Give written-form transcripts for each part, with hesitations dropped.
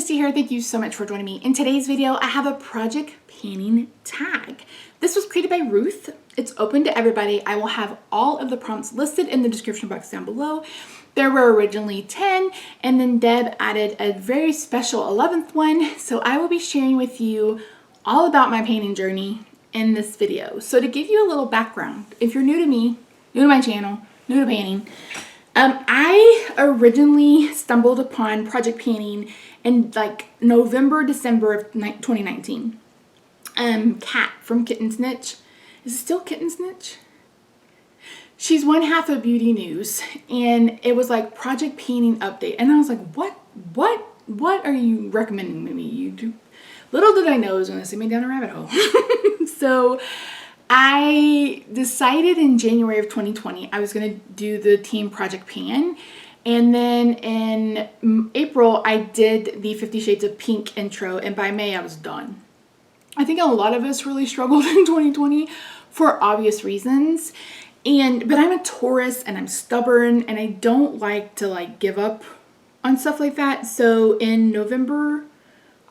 Misty here. Thank you so much for joining me. In today's video, I have a project panning tag. This was created by Ruth. It's open to everybody. I will have all of the prompts listed in the description box down below. There were originally 10, and then Deb added a very special 11th one. So I will be sharing with you all about my painting journey in this video. So to give you a little background, if you're new to me, new to my channel, new to painting, I originally stumbled upon project painting in like November, December of 2019. Kat from Kitten Snitch. Is it still Kitten Snitch? She's one half of Beauty News, and it was like project painting update. And I was like, what are you recommending me? YouTube? Little did I know it was going to send me down a rabbit hole. So I decided in January of 2020 I was going to do the team project pan, and then in April I did the 50 Shades of Pink intro, and by May I was done. I think a lot of us really struggled in 2020 for obvious reasons, but I'm a Taurus and I'm stubborn and I don't like to give up on stuff like that. So in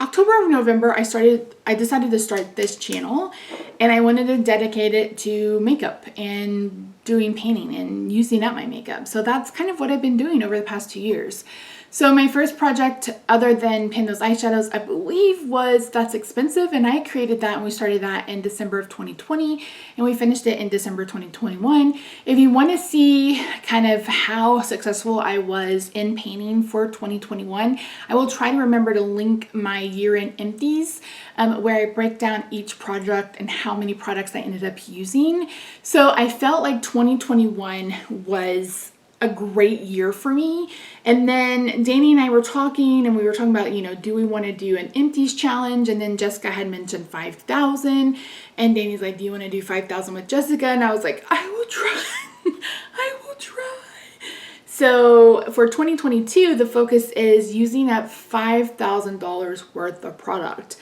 October or November, I decided to start this channel, and I wanted to dedicate it to makeup and doing painting and using up my makeup. So that's kind of what I've been doing over the past 2 years. So my first project, other than paint those eyeshadows, I believe was That's Expensive, and I created that and we started that in December of 2020, and we finished it in December 2021. If you want to see kind of how successful I was in painting for 2021, I will try to remember to link my year-end empties where I break down each project and how many products I ended up using. So I felt like 2021 was a great year for me. And then Dannie and I were talking, and we were talking about, do we want to do an empties challenge? And then Jessica had mentioned 5,000, and Dannie's like, do you want to do 5,000 with Jessica? And I was like, I will try. I will try. So for 2022, the focus is using up $5,000 worth of product.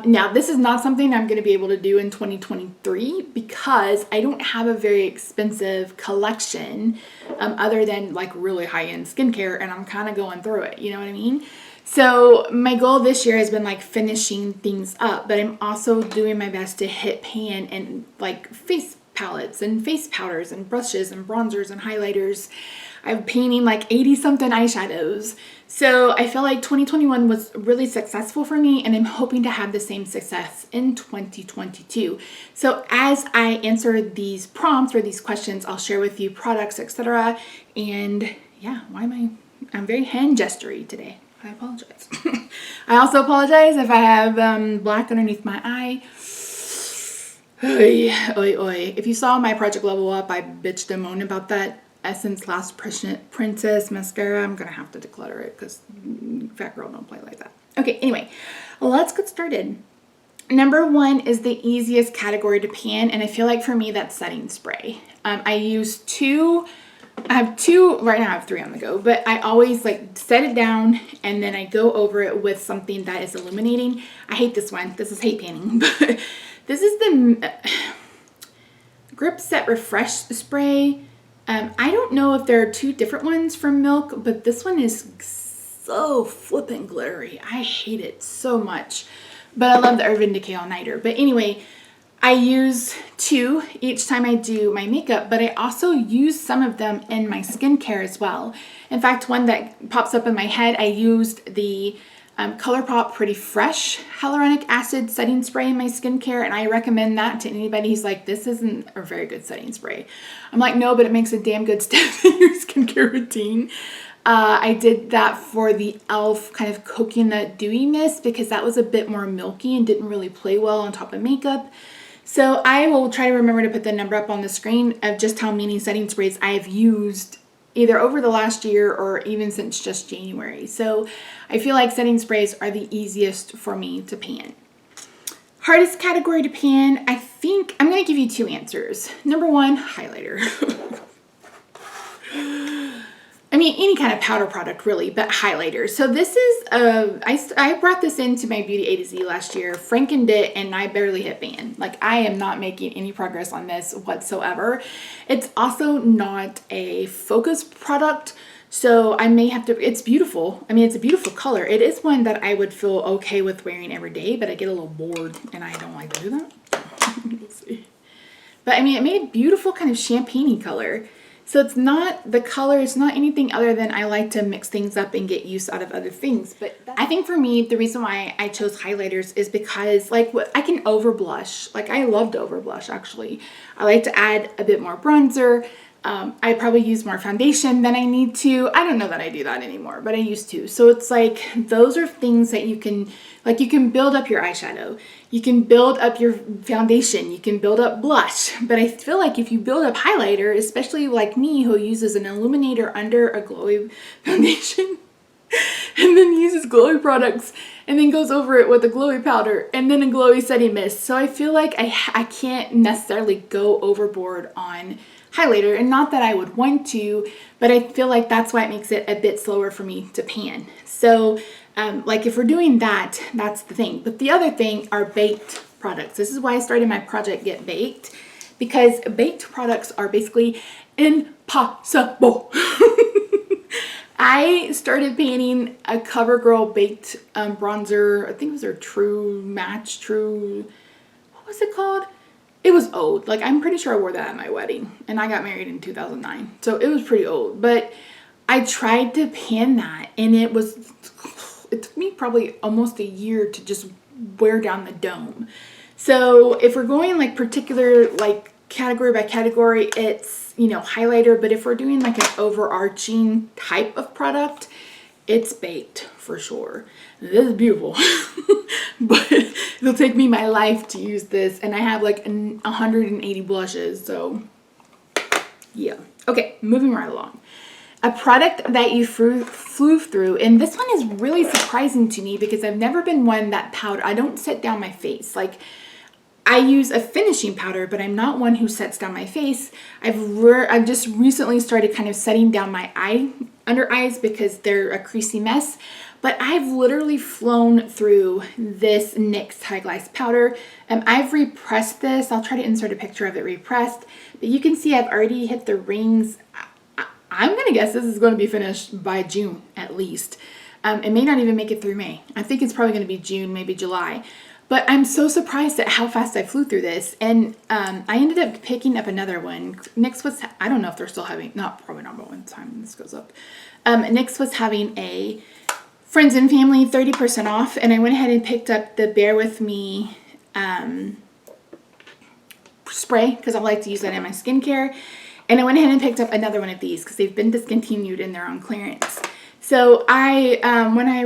Now, this is not something I'm going to be able to do in 2023 because I don't have a very expensive collection other than really high-end skincare, and I'm kind of going through it, you know what I mean? So my goal this year has been finishing things up, but I'm also doing my best to hit pan and face palettes and face powders and brushes and bronzers and highlighters. I'm painting 80 something eyeshadows. So I feel like 2021 was really successful for me, and I'm hoping to have the same success in 2022. So as I answer these prompts or these questions, I'll share with you products, etc. And yeah, I'm very hand gestury today. I apologize. I also apologize if I have black underneath my eye. Oy, oy, oy. If you saw my Project Level Up, I bitched and moaned about that Essence Last Princess mascara. I'm gonna have to declutter it because fat girl don't play like that. Okay, anyway, let's get started. Number one is the easiest category to pan, and I feel like for me that's setting spray. I use two. I have two right now. I have 3 on the go, but I always set it down and then I go over it with something that is illuminating. I hate this one. This is hate panning, but this is the Grip Set Refresh spray. I don't know if there are 2 different ones from Milk, but this one is so flippin' glittery. I hate it so much, but I love the Urban Decay All Nighter. But anyway, I use 2 each time I do my makeup, but I also use some of them in my skincare as well. In fact, one that pops up in my head, I used the ColourPop Pretty Fresh Hyaluronic Acid Setting Spray in my skincare, and I recommend that to anybody who's like, this isn't a very good setting spray. I'm like, no, but it makes a damn good step in your skincare routine. I did that for the e.l.f. kind of coconut dewy mist because that was a bit more milky and didn't really play well on top of makeup. So I will try to remember to put the number up on the screen of just how many setting sprays I have used either over the last year or even since just January. So I feel like setting sprays are the easiest for me to pan. Hardest category to pan, I think I'm going to give you 2 answers. Number 1, highlighter. I mean, any kind of powder product really, but highlighter. So this is, I brought this into my Beauty A to Z last year, frankened it, and I barely hit pan. I am not making any progress on this whatsoever. It's also not a focus product, So I may have to, it's beautiful. I mean, it's a beautiful color. It is one that I would feel okay with wearing every day, but I get a little bored and I don't like to do that. We'll see. But I mean, it made a beautiful kind of champagne-y color. So it's not the color, it's not anything other than I like to mix things up and get use out of other things. But I think for me, the reason why I chose highlighters is because like I can over blush. Like I love to over blush actually. I like to add a bit more bronzer. I probably use more foundation than I need to. I don't know that I do that anymore, but I used to. So it's like, those are things that you can, like you can build up your eyeshadow. You can build up your foundation. You can build up blush. But I feel like if you build up highlighter, especially like me who uses an illuminator under a glowy foundation, and then uses glowy products and then goes over it with a glowy powder and then a glowy setting mist. So I feel like I can't necessarily go overboard on highlighter, and not that I would want to, but I feel like that's why it makes it a bit slower for me to pan. So like if we're doing that, that's the thing. But the other thing are baked products. This is why I started my project Get Baked, because baked products are basically impossible. I started painting a CoverGirl baked bronzer. I think it was their True Match, what was it called? It was old. Like I'm pretty sure I wore that at my wedding, and I got married in 2009. So it was pretty old, but I tried to pan that, and it took me probably almost a year to just wear down the dome. So if we're going like particular, like category by category, it's, you know, highlighter. But if we're doing like an overarching type of product, it's baked for sure. This is beautiful, but it'll take me my life to use this. And I have like 180 blushes. So yeah. Okay, moving right along. A product that you flew through, and this one is really surprising to me because I've never been one that powder. I don't set down my face. Like I use a finishing powder, but I'm not one who sets down my face. I've just recently started kind of setting down my under eyes because they're a creasy mess. But I've literally flown through this NYX High Glass powder. I've repressed this. I'll try to insert a picture of it repressed. But you can see I've already hit the rings. I'm going to guess this is going to be finished by June at least. It may not even make it through May. I think it's probably going to be June, maybe July. But I'm so surprised at how fast I flew through this. And I ended up picking up another one. NYX was, I don't know if they're still having, probably not by one time this goes up. NYX was having a friends and family 30% off. And I went ahead and picked up the Bear With Me spray because I like to use that in my skincare. And I went ahead and picked up another one of these because they've been discontinued and they're on clearance. So when I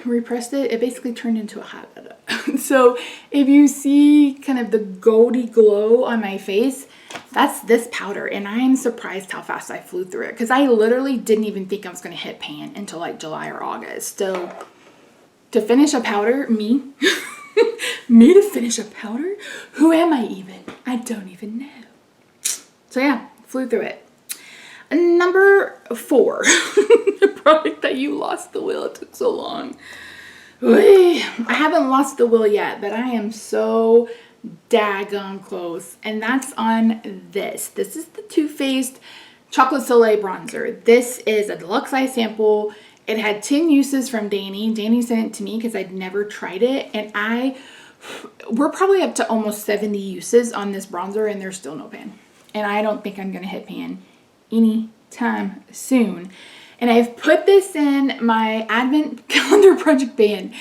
repressed it, it basically turned into a highlighter. So if you see kind of the goldy glow on my face, that's this powder. And I am surprised how fast I flew through it because I literally didn't even think I was going to hit pan until like July or August. So to finish a powder, me to finish a powder? Who am I even? I don't even know. So yeah, flew through it. Number 4, the product that you lost the will. It took so long. I haven't lost the will yet, but I am so daggone close. And that's on this. This is the Too Faced Chocolate Soleil Bronzer. This is a deluxe size sample. It had 10 uses from Dannie. Dannie sent it to me because I'd never tried it. And we're probably up to almost 70 uses on this bronzer, and there's still no pan. And I don't think I'm going to hit pan anytime soon. And I've put this in my advent calendar project band.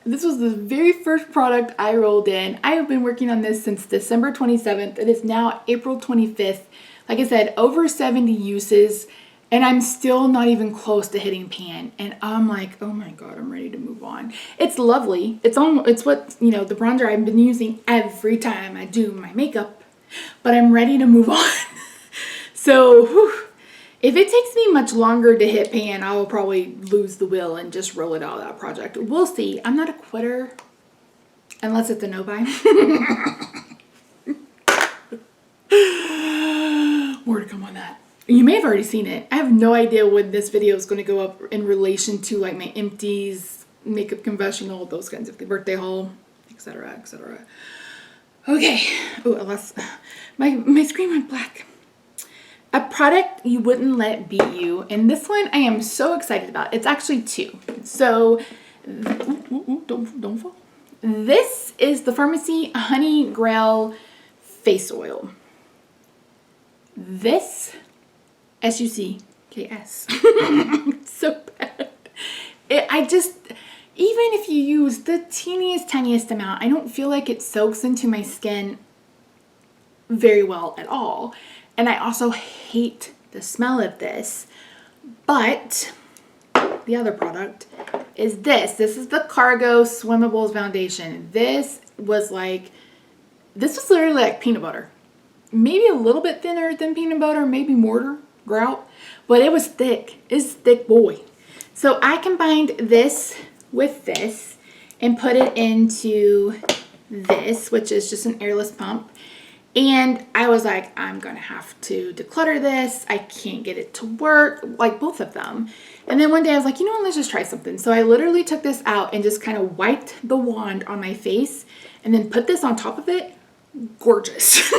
This was the very first product I rolled in. I have been working on this since December 27th. It is now April 25th. Like I said, over 70 uses, and I'm still not even close to hitting pan. And I'm like, oh my God, I'm ready to move on. It's lovely. It's what, you know, the bronzer I've been using every time I do my makeup, but I'm ready to move on. So, if it takes me much longer to hit pan, I will probably lose the will and just roll it out of that project. We'll see. I'm not a quitter unless it's a no buy. More to come on that. You may have already seen it. I have no idea when this video is going to go up in relation to like my empties, makeup confessional, those kinds of things, birthday haul, etc., etc. Okay. Oh, I lost my screen went black. A product you wouldn't let beat you, and this one I am so excited about. It's actually two. So, don't fall. This is the Pharmacy Honey Grail Face Oil. This, SUCKS. So bad. Even if you use the tiniest amount, I don't feel like it soaks into my skin very well at all. And I also hate the smell of this. But the other product is this. This is the Cargo Swimmables foundation. This was literally like peanut butter. Maybe a little bit thinner than peanut butter, maybe mortar, grout, but it was thick. It's thick boy. So I combined this with this and put it into this, which is just an airless pump. And I was like, I'm going to have to declutter this. I can't get it to work, like both of them. And then one day I was like, you know what, let's just try something. So I literally took this out and just kind of wiped the wand on my face and then put this on top of it. Gorgeous.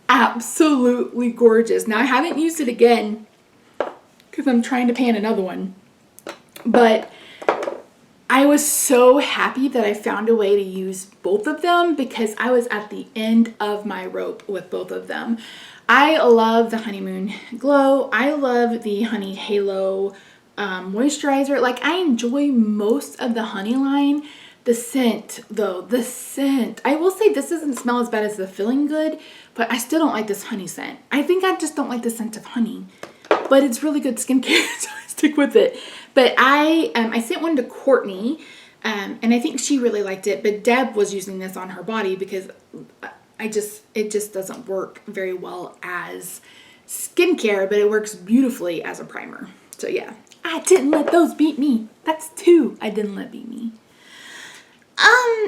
Absolutely gorgeous. Now I haven't used it again because I'm trying to pan another one. But I was so happy that I found a way to use both of them because I was at the end of my rope with both of them. I love the Honeymoon Glow. I love the Honey Halo moisturizer. Like, I enjoy most of the Honey line. The scent, though, the scent. I will say this doesn't smell as bad as the Feeling Good, but I still don't like this honey scent. I think I just don't like the scent of honey, but it's really good skincare, so I stick with it. But I sent one to Courtney, and I think she really liked it, but Deb was using this on her body because it just doesn't work very well as skincare, but it works beautifully as a primer. So yeah, I didn't let those beat me. That's two I didn't let beat me.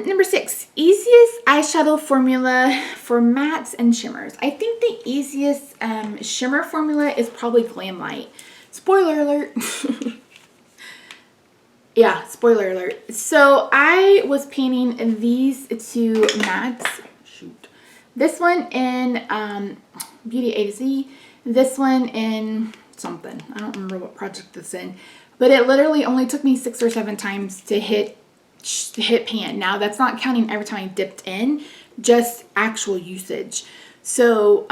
Number 6, easiest eyeshadow formula for mattes and shimmers. I think the easiest shimmer formula is probably Glam Light. Spoiler alert. Yeah, spoiler alert. So I was painting these two mattes. Shoot. This one in Beauty A to Z. This one in something. I don't remember what project it's in. But it literally only took me 6 or 7 times to hit pan. Now that's not counting every time I dipped in, just actual usage. So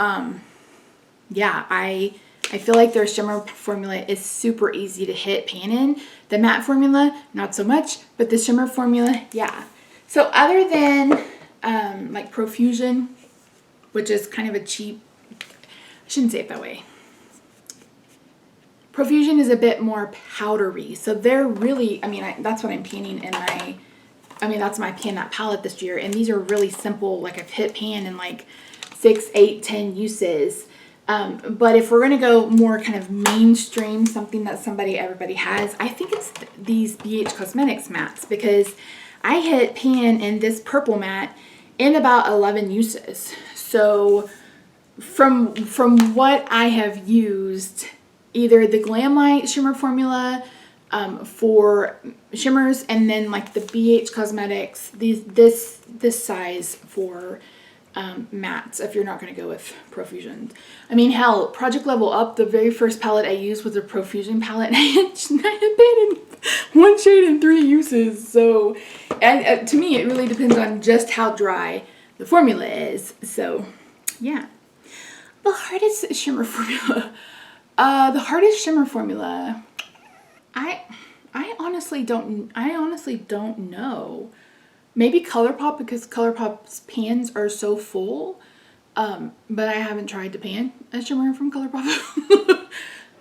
yeah, I feel like their shimmer formula is super easy to hit pan in. The matte formula, not so much, but the shimmer formula, yeah. So other than like Profusion, which is kind of a cheap, I shouldn't say it that way. Profusion is a bit more powdery, so they're really, that's what I'm painting in my, that's my Pan That palette this year, and these are really simple, like I've hit pan in like 6, 8, 10 uses. But if we're gonna go more kind of mainstream, something that everybody has, I think it's these BH Cosmetics mattes, because I hit pan in this purple matte in about 11 uses. So from what I have used, either the Glam Light shimmer formula for shimmers, and then like the BH Cosmetics, this size for mattes, if you're not going to go with Profusion. Hell, Project Level Up, the very first palette I used was a Profusion palette, and I had painted one shade in 3 uses. So to me, it really depends on just how dry the formula is. So yeah. The hardest shimmer formula. I honestly don't know. Maybe ColourPop, because ColourPop's pans are so full. But I haven't tried to pan a shimmer from ColourPop.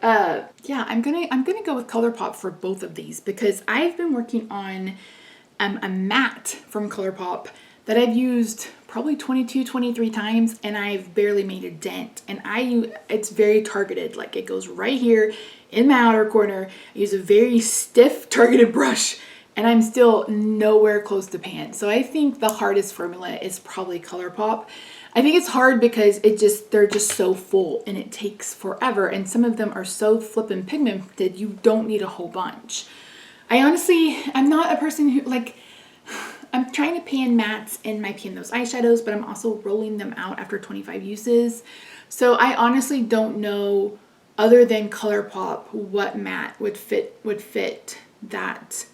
Yeah, I'm gonna go with ColourPop for both of these, because I've been working on a matte from ColourPop that I've used probably 22, 23 times, and I've barely made a dent. And it's very targeted, like it goes right here in my outer corner. I use a very stiff targeted brush, and I'm still nowhere close to pan. So I think the hardest formula is probably ColourPop. I think it's hard because they're just so full and it takes forever, and some of them are so flippin' pigmented you don't need a whole bunch. I'm not a person who, like, I'm trying to pan mattes in my Pan Those eyeshadows, but I'm also rolling them out after 25 uses. So I honestly don't know, other than ColourPop, what matte would fit that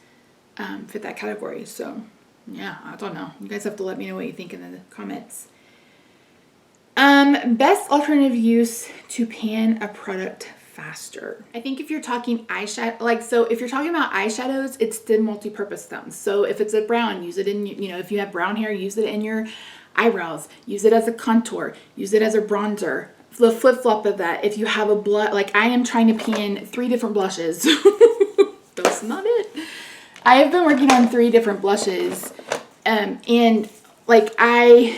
category. So yeah, I don't know. You guys have to let me know what you think in the comments. Best alternative use to pan a product faster. I think if you're talking eyeshadow, like, so if you're talking about eyeshadows, it's the multi-purpose stones. So if it's a brown, use it in, you know, if you have brown hair, use it in your eyebrows, use it as a contour, use it as a bronzer. The flip-flop of that, if you have a blush, like I am trying to pan 3 different blushes. That's not it. I have been working on 3 different blushes, and like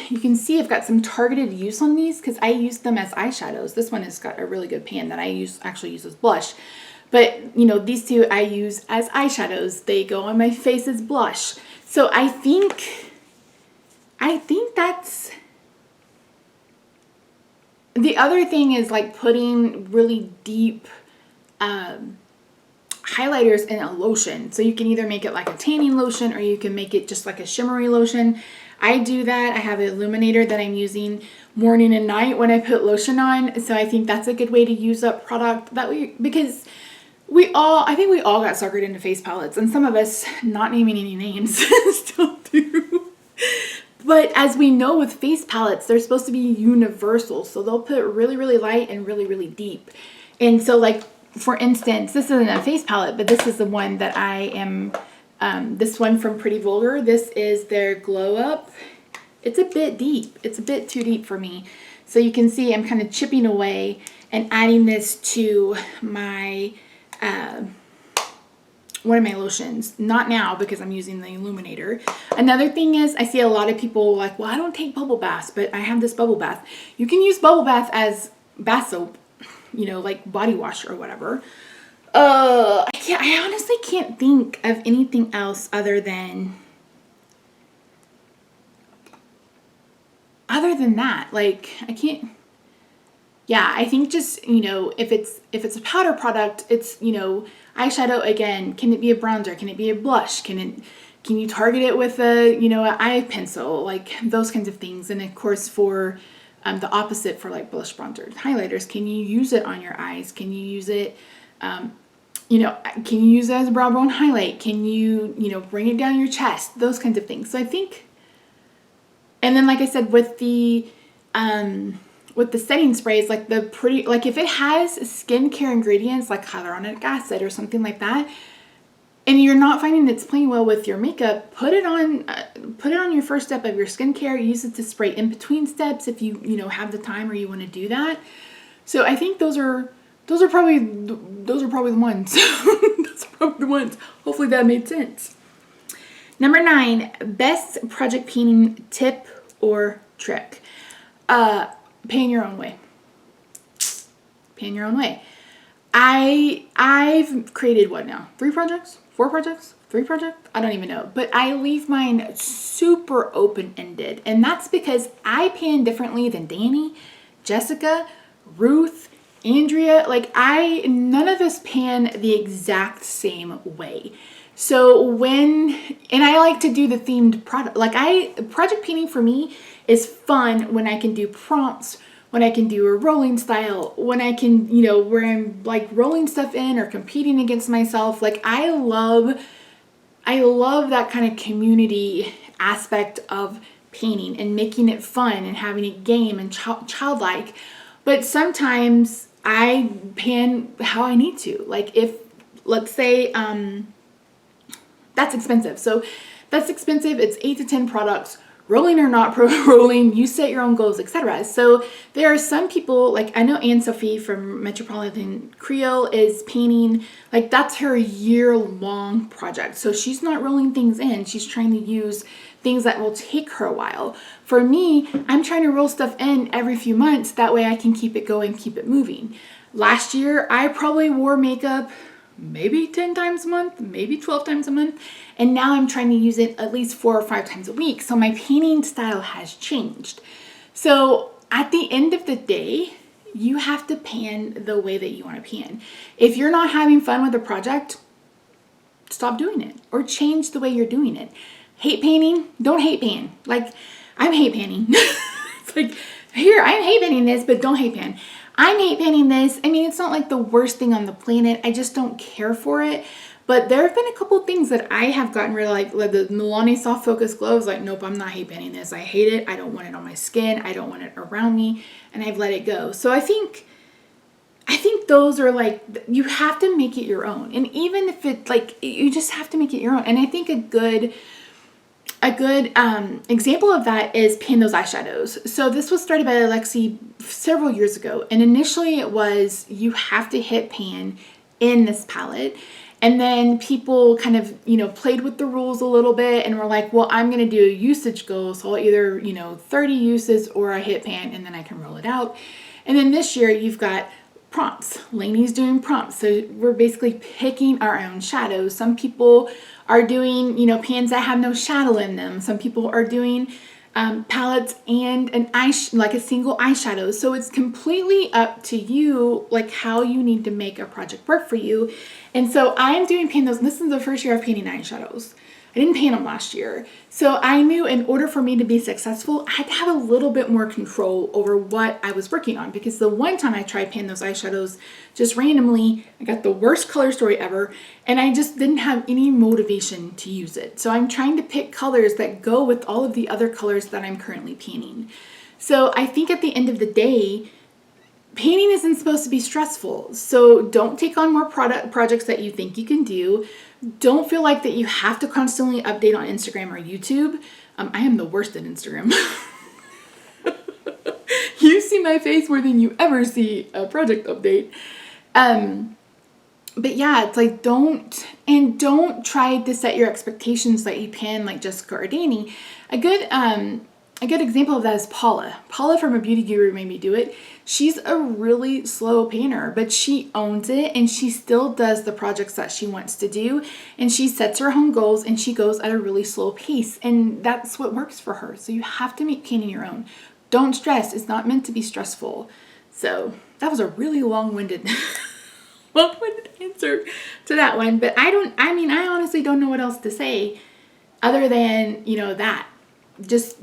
you can see I've got some targeted use on these because I use them as eyeshadows. This one has got a really good pan that I actually use as blush. But, you know, these 2 I use as eyeshadows. They go on my face as blush. So I think that's... The other thing is like putting really deep highlighters in a lotion. So you can either make it like a tanning lotion or you can make it just like a shimmery lotion. I do that. I have an illuminator that I'm using morning and night when I put lotion on. So I think that's a good way to use up product that way, because I think we all got suckered into face palettes, and some of us, not naming any names, still do. But as we know with face palettes, they're supposed to be universal. So they'll put really, really light and really, really deep. And so like, for instance, this isn't a face palette, but this is the one that I am, this one from Pretty Vulgar. This is their Glow Up. It's a bit deep. It's a bit too deep for me. So you can see I'm kind of chipping away and adding this to my, one of my lotions. Not now because I'm using the illuminator. Another thing is I see a lot of people like, well, I don't take bubble baths, but I have this bubble bath. You can use bubble bath as bath soap, you know, like body wash or whatever. I honestly can't think of anything else other than that. Like, I can't. Yeah, I think just, you know, if it's a powder product, it's, you know, eyeshadow again. Can it be a bronzer? Can it be a blush? Can you target it with a, you know, an eye pencil? Like those kinds of things. And of course for the opposite, for like blush, bronzer, highlighters, can you use it on your eyes? Can you use it, you know, can you use it as a brow bone highlight? Can you, you know, bring it down your chest? Those kinds of things. So I think, and then like I said, with the setting sprays, like the pretty, like if it has skincare ingredients like hyaluronic acid or something like that, and you're not finding it's playing well with your makeup, put it on your first step of your skincare. Use it to spray in between steps if you know, have the time or you want to do that. So I think those are probably the ones. Those are probably the ones. Hopefully that made sense. Number 9, best project painting tip or trick. Pan your own way. Pan your own way. I've created what now? 3 projects? 4 projects? 3 projects? I don't even know. But I leave mine super open-ended. And that's because I pan differently than Dannie, Jessica, Ruth, Andrea. Like none of us pan the exact same way. So and I like to do the themed product. Like project painting for me is fun when I can do prompts, when I can do a rolling style, when I can, you know, where I'm like rolling stuff in or competing against myself. Like I love that kind of community aspect of painting and making it fun and having it game and childlike. But sometimes I pan how I need to. Like if, let's say, that's expensive. So that's expensive. It's 8 to 10 products. Rolling or not rolling, you set your own goals, etc. So there are some people, like I know Anne-Sophie from Metropolitan Creole is painting, like that's her year-long project. So she's not rolling things in. She's trying to use things that will take her a while. For me, I'm trying to roll stuff in every few months. That way I can keep it going, keep it moving. Last year, I probably wore makeup maybe 10 times a month, maybe 12 times a month. And now I'm trying to use it at least 4 or 5 times a week. So my painting style has changed. So at the end of the day, you have to pan the way that you want to pan. If you're not having fun with a project, stop doing it or change the way you're doing it. hate painting, don't hate pan. Like, I'm hate panning. It's like, here, I'm hate panning this, but don't hate pan. I'm hate panning this. I mean, it's not like the worst thing on the planet. I just don't care for it. But there have been a couple things that I have gotten rid of, like the Milani Soft Focus Gloves. Like, nope, I'm not hate panning this. I hate it. I don't want it on my skin. I don't want it around me. And I've let it go. So I think those are like, you have to make it your own. And even if it, like, you just have to make it your own. And I think a good example of that is pan those eyeshadows. So this was started by Alexi several years ago. And initially it was, you have to hit pan in this palette. And then people kind of, you know, played with the rules a little bit and were like, well, I'm going to do a usage goal. So I'll either, you know, 30 uses or I hit pan and then I can roll it out. And then this year you've got prompts. Lainey's doing prompts. So we're basically picking our own shadows. Some people are doing, you know, pans that have no shadow in them. Some people are doing palettes and like a single eyeshadow. So it's completely up to you, like how you need to make a project work for you. And so I'm doing pan those. This is the first year of painting eyeshadows. I didn't paint them last year. So I knew in order for me to be successful, I had to have a little bit more control over what I was working on, because the one time I tried painting those eyeshadows just randomly, I got the worst color story ever, and I just didn't have any motivation to use it. So I'm trying to pick colors that go with all of the other colors that I'm currently painting. So I think at the end of the day, painting isn't supposed to be stressful. So don't take on more projects that you think you can do. Don't feel like that you have to constantly update on Instagram or YouTube. I am the worst at Instagram. You see my face more than you ever see a project update. But yeah, it's like, don't try to set your expectations that you pan like Jessica or Dannie. A good example of that is Paula. Paula from A Beauty Guru Made Me Do It. She's a really slow painter, but she owns it and she still does the projects that she wants to do. And she sets her own goals and she goes at a really slow pace. And that's what works for her. So you have to make painting your own. Don't stress. It's not meant to be stressful. So that was a really long-winded answer to that one. But I honestly don't know what else to say other than, you know, that. Just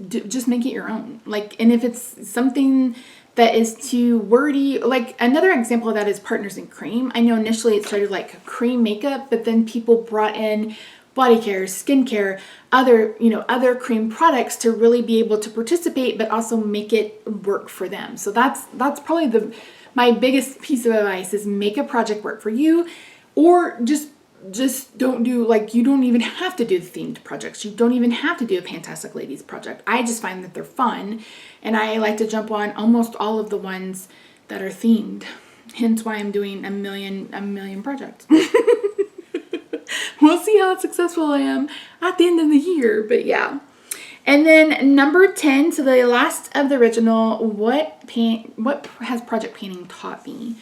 make it your own. Like, and if it's something that is too wordy, like another example of that is Partners in Cream. I know initially it started like cream makeup, but then people brought in body care, skincare, other cream products to really be able to participate, but also make it work for them. So that's probably my biggest piece of advice is make a project work for you, or just don't do, like, you don't even have to do the themed projects. You don't even have to do a Fantastic Ladies project. I just find that they're fun, and I like to jump on almost all of the ones that are themed. Hence why I'm doing a million projects. We'll see how successful I am at the end of the year, but yeah. And then number 10, so the last of the original, what has project painting taught you?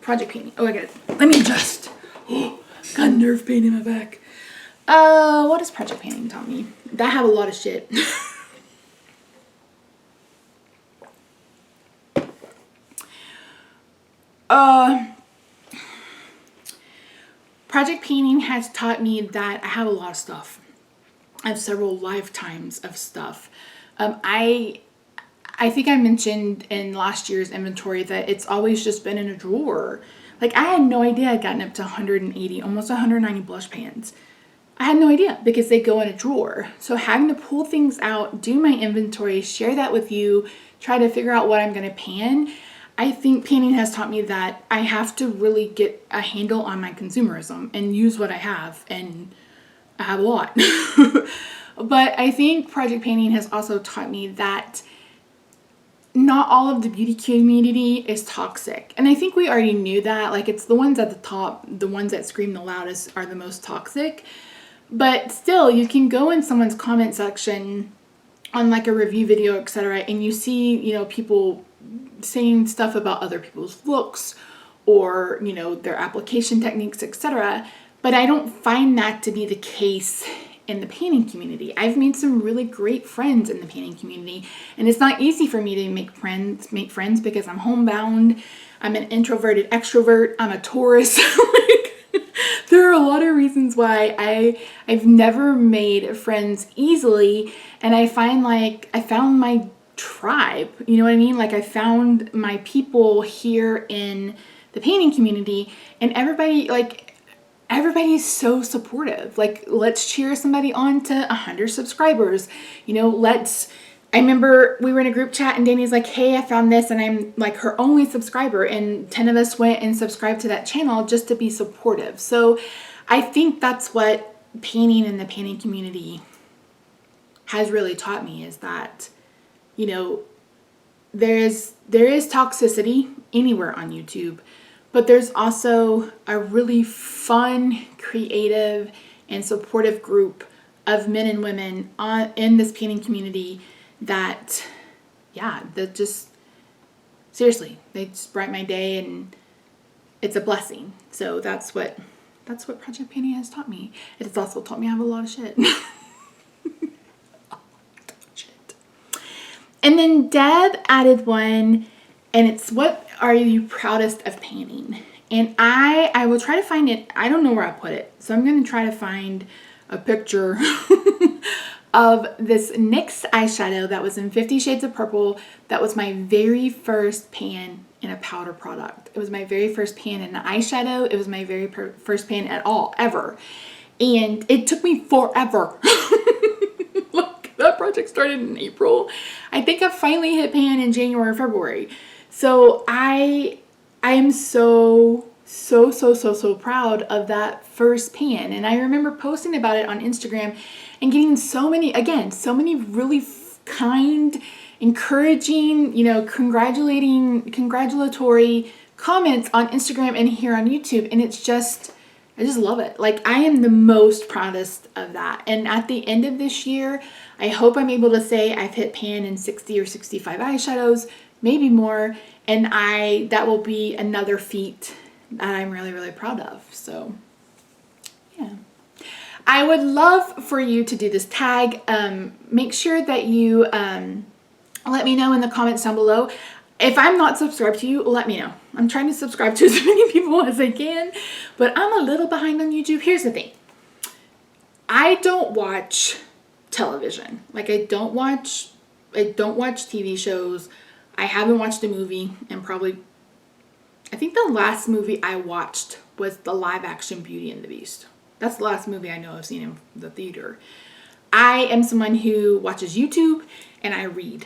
Project painting. Oh, I got it. Let me adjust. Got nerve pain in my back. What has project painting taught me? I have a lot of shit. Project painting has taught me that I have a lot of stuff. I have several lifetimes of stuff. I think I mentioned in last year's inventory that it's always just been in a drawer. Like, I had no idea I'd gotten up to 180, almost 190 blush pans. I had no idea because they go in a drawer. So having to pull things out, do my inventory, share that with you, try to figure out what I'm going to pan. I think painting has taught me that I have to really get a handle on my consumerism and use what I have. And I have a lot. But I think project painting has also taught me that not all of the beauty community is toxic. And I think we already knew that. Like, it's the ones at the top, the ones that scream the loudest are the most toxic. But still, you can go in someone's comment section on like a review video, etc., and you see, you know, people saying stuff about other people's looks or, you know, their application techniques, etc. But I don't find that to be the case in the painting community. I've made some really great friends in the painting community, and it's not easy for me to make friends because I'm homebound. I'm an introverted extrovert. I'm a Taurus. There are a lot of reasons why I've never made friends easily, and I find like I found my tribe, you know what I mean? Like I found my people here in the painting community, and everybody is so supportive. Like, let's cheer somebody on to 100 subscribers. You know, I remember we were in a group chat and Danny's like, hey, I found this, and I'm like her only subscriber, and 10 of us went and subscribed to that channel just to be supportive. So I think that's what painting in the painting community has really taught me, is that, you know, there is toxicity anywhere on YouTube, but there's also a really fun, creative, and supportive group of men and women in this painting community that, yeah, that just, seriously, they just brighten my day, and it's a blessing. So that's what project painting has taught me. It has also taught me I have a lot of shit. And then Deb added one, and it's, what are you proudest of painting? And I will try to find it. I don't know where I put it, so I'm going to try to find a picture of this NYX eyeshadow that was in 50 Shades of Purple. That was my very first pan in a powder product. It was my very first pan in an eyeshadow. It was my very first pan at all, ever. And it took me forever. That project started in April. I think I finally hit pan in January or February. So I am so proud of that first pan. And I remember posting about it on Instagram and getting so many really kind, encouraging, you know, congratulatory comments on Instagram and here on YouTube. And it's just, I just love it. Like, I am the most proudest of that. And at the end of this year, I hope I'm able to say I've hit pan in 60 or 65 eyeshadows, maybe more. And that will be another feat that I'm really, really proud of. So, yeah. I would love for you to do this tag. Make sure that you let me know in the comments down below. If I'm not subscribed to you, let me know. I'm trying to subscribe to as many people as I can, but I'm a little behind on YouTube. Here's the thing. I don't watch television. Like, I don't watch TV shows. I haven't watched a movie in probably, I think the last movie I watched was the live action Beauty and the Beast. That's the last movie I know I've seen in the theater. I am someone who watches YouTube and I read.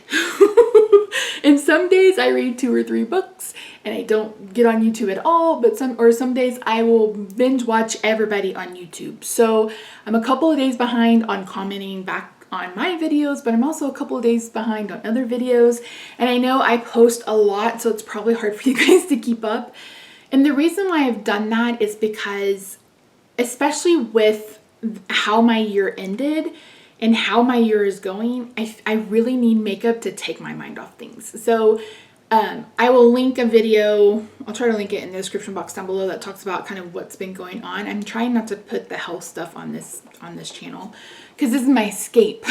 And some days I read 2 or 3 books and I don't get on YouTube at all, but some days I will binge watch everybody on YouTube. So I'm a couple of days behind on commenting back on my videos, but I'm also a couple of days behind on other videos. And I know I post a lot, so it's probably hard for you guys to keep up. And the reason why I've done that is because, especially with how my year ended and how my year is going, I really need makeup to take my mind off things. So I will link a video, I'll try to link it in the description box down below, that talks about kind of what's been going on. I'm trying not to put the health stuff on this channel because this is my escape.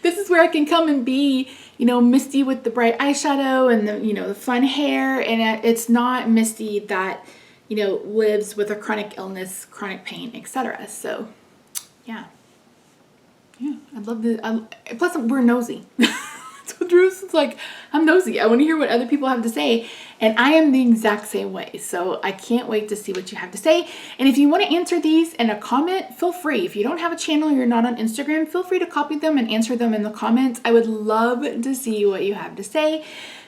This is where I can come and be, you know, Misty with the bright eyeshadow and the, you know, the fun hair, and it's not Misty that, you know, lives with a chronic illness, chronic pain, etc. So yeah. Yeah, I'd love to, plus we're nosy. So Drew's is like, I'm nosy. I want to hear what other people have to say. And I am the exact same way. So I can't wait to see what you have to say. And if you want to answer these in a comment, feel free. If you don't have a channel, you're not on Instagram, feel free to copy them and answer them in the comments. I would love to see what you have to say.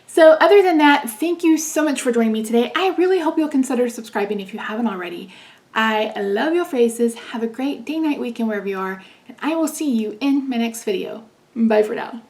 So other than that, thank you so much for joining me today. I really hope you'll consider subscribing if you haven't already. I love your faces. Have a great day, night, weekend, wherever you are. And I will see you in my next video. Bye for now.